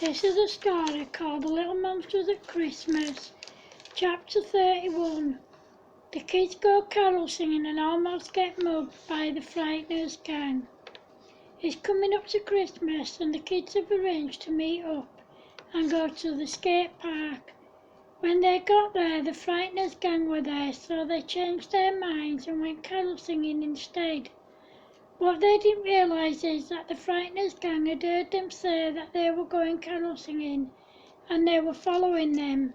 This is a story called The Little Monsters at Christmas, Chapter 31. The kids go carol singing and almost get mugged by the Frighteners gang. It's coming up to Christmas and the kids have arranged to meet up and go to the skate park. When they got there, the Frighteners gang were there, so they changed their minds and went carol singing instead. What they didn't realise is that the Frighteners gang had heard them say that they were going carol singing and they were following them.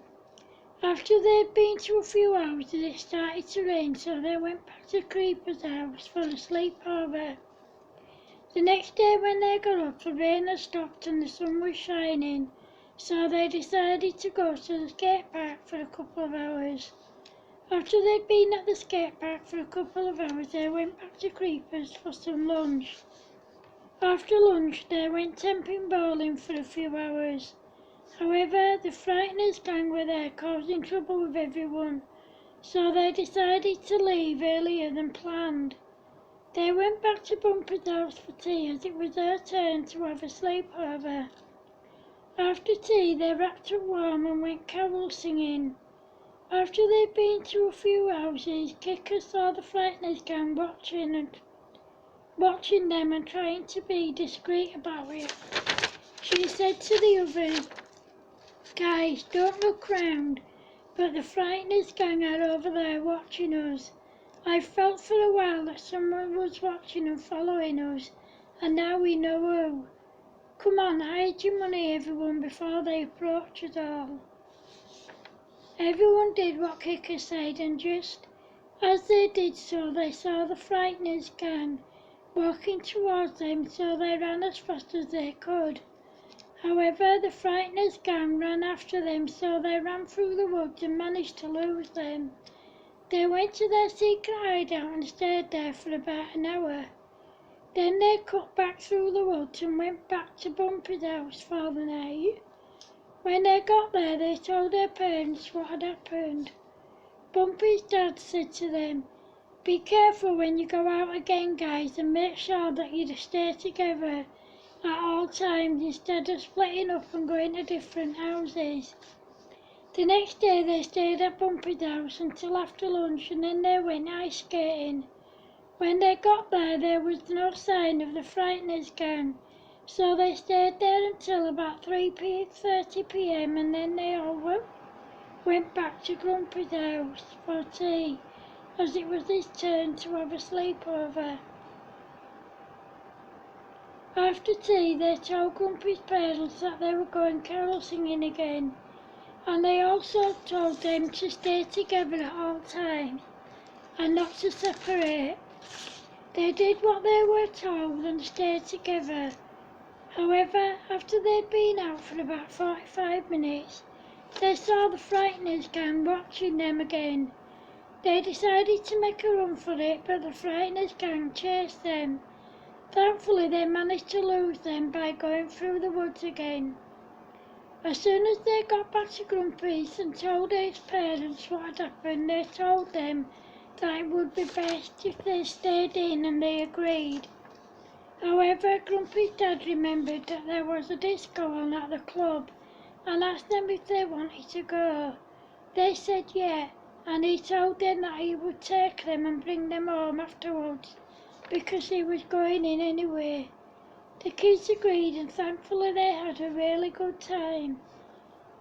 After they'd been to a few houses, it started to rain, so they went back to Creeper's house for a sleepover. The next day when they got up, the rain had stopped and the sun was shining, so they decided to go to the skate park for a couple of hours. After they'd been at the skate park for a couple of hours, they went back to Creeper's for some lunch. After lunch, they went temping bowling for a few hours. However, the Frighteners gang were there causing trouble with everyone, so they decided to leave earlier than planned. They went back to Bumpy's house for tea as it was their turn to have a sleepover. After tea, they wrapped up warm and went carol singing. After they'd been to a few houses, Kicker saw the Frighteners gang watching them and trying to be discreet about it. She said to the others, "Guys, don't look round," but the Frighteners gang are over there watching us. I felt for a while that someone was watching and following us, and now we know who. Come on, hide your money, everyone, before they approach us all. Everyone did what Kicker said, and just as they did so, they saw the Frighteners gang walking towards them, so they ran as fast as they could. However, the Frighteners gang ran after them, so they ran through the woods and managed to lose them. They went to their secret hideout and stayed there for about an hour. Then they cut back through the woods and went back to Bumpy's house for the night. When they got there, they told their parents what had happened. Bumpy's dad said to them, "Be careful when you go out again, guys, and make sure that you stay together at all times instead of splitting up and going to different houses." The next day they stayed at Bumpy's house until after lunch and then they went ice skating. When they got there was no sign of the Frighteners gang, so they stayed there until about 3:30 p.m. and then they all went back to Grumpy's house for tea, as it was his turn to have a sleepover. After tea, they told Grumpy's parents that they were going carol singing again, and they also told them to stay together at all times and not to separate. They did what they were told and stayed together. However, after they'd been out for about 45 minutes, they saw the Frighteners gang watching them again. They decided to make a run for it, but the Frighteners gang chased them. Thankfully, they managed to lose them by going through the woods again. As soon as they got back to Grumpy's and told his parents what had happened, they told them that it would be best if they stayed in, and they agreed. However, Grumpy's dad remembered that there was a disco on at the club and asked them if they wanted to go. They said yeah, and he told them that he would take them and bring them home afterwards because he was going in anyway. The kids agreed and thankfully they had a really good time.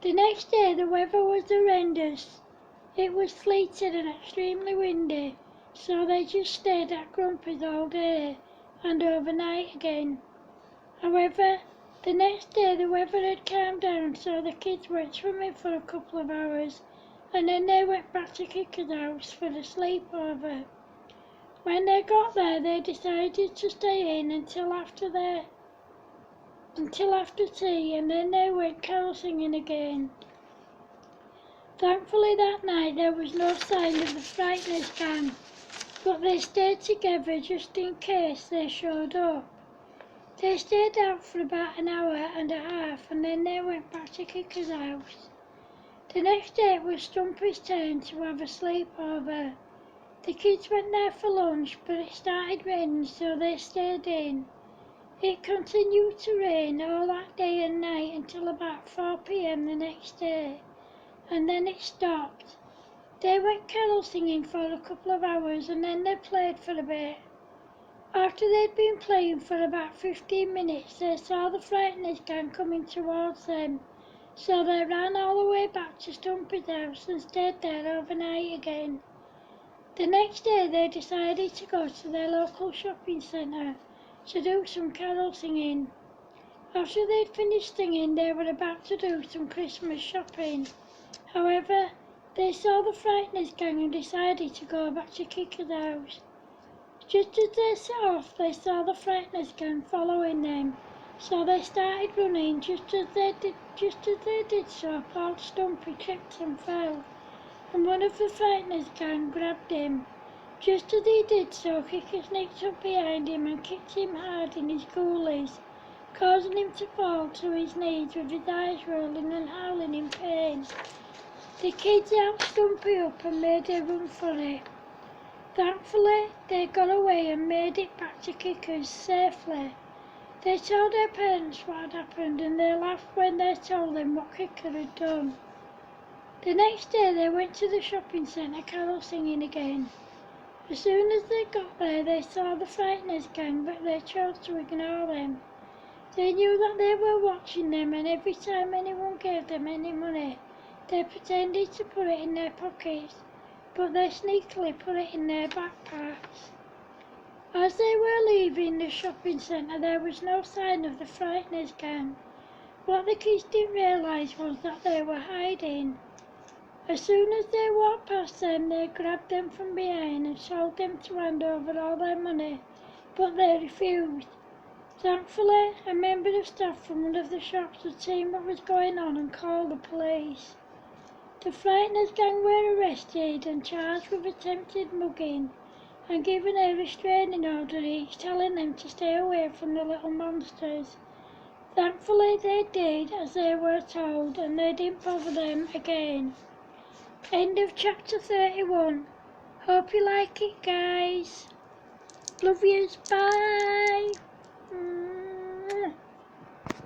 The next day the weather was horrendous. It was sleeting and extremely windy, so they just stayed at Grumpy's all day and overnight again. However, the next day the weather had calmed down, so the kids went swimming for a couple of hours and then they went back to Kicker's house for the sleepover. When they got there, they decided to stay in until after tea, and then they went carol singing again. Thankfully that night there was no sign of the Frighteners gang, but they stayed together just in case they showed up. They stayed out for about an hour and a half and then they went back to Kicker's house. The next day it was Stumpy's turn to have a sleepover. The kids went there for lunch, but it started raining, so they stayed in. It continued to rain all that day and night until about 4 p.m. the next day, and then it stopped. They went carol singing for a couple of hours and then they played for a bit. After they'd been playing for about 15 minutes, they saw the Frighteners gang coming towards them, so they ran all the way back to Stumpy's house and stayed there overnight again. The next day they decided to go to their local shopping centre to do some carol singing. After they'd finished singing, they were about to do some Christmas shopping. However, they saw the Frighteners gang and decided to go back to Kicker's house. Just as they set off, they saw the Frighteners gang following them, so they started running. Just as they did so, poor Stumpy tripped and fell, and one of the Frighteners gang grabbed him. Just as he did so, Kicker sneaked up behind him and kicked him hard in his goolies, causing him to fall to his knees with his eyes rolling and howling in pain. The kids helped Stumpy up and made him run for it. Thankfully, they got away and made it back to Kicker's safely. They told their parents what had happened and they laughed when they told them what Kicker had done. The next day they went to the shopping centre carol singing again. As soon as they got there, they saw the Frighteners gang, but they chose to ignore them. They knew that they were watching them, and every time anyone gave them any money, they pretended to put it in their pockets, but they sneakily put it in their backpacks. As they were leaving the shopping centre, there was no sign of the Frighteners gang. What the kids didn't realise was that they were hiding. As soon as they walked past them, they grabbed them from behind and told them to hand over all their money, but they refused. Thankfully, a member of staff from one of the shops had seen what was going on and called the police. The Frighteners gang were arrested and charged with attempted mugging and given a restraining order each, telling them to stay away from the little monsters. Thankfully they did as they were told, and they didn't bother them again. End of chapter 31. Hope you like it, guys. Love yous. Bye.